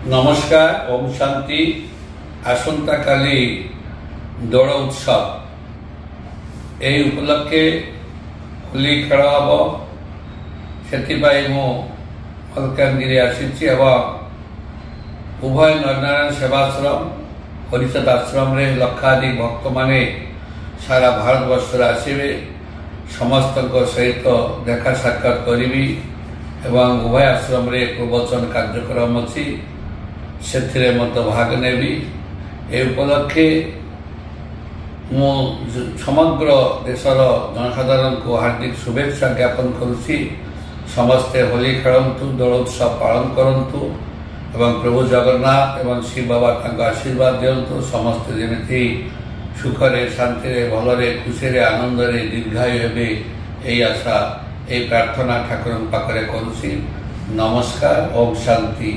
नमस्कार ओम शांति। आसंता काली दोल उत्सव यही उपलक्षे होली खेल हम से मलकानगिरी आसी उभय नरनारायण सेवाश्रम हरिषद आश्रम रे लक्षाधिक भक्त माने सारा भारत वर्ष आसवे समस्त सहित देखा साक्षात करी एवं उभय आश्रम रे प्रवचन कार्यक्रम अच्छी से मत भाग नेबी ए उपलक्षे मु समग्र देशर जनसाधारण को हार्दिक शुभेच्छा ज्ञापन करुछि। समस्ते होली खेलतु दोलोत्सव पालन करंतु एवं प्रभु जगन्नाथ एवं शिव बाबा तांका आशीर्वाद दियंतु। समस्ते जेमिति सुखरे शांति भलरे खुशी आनंद दीर्घायु हेबे यही आशा यही प्रार्थना ठाकुर पाखरे करुछि। नमस्कार ओम शांति।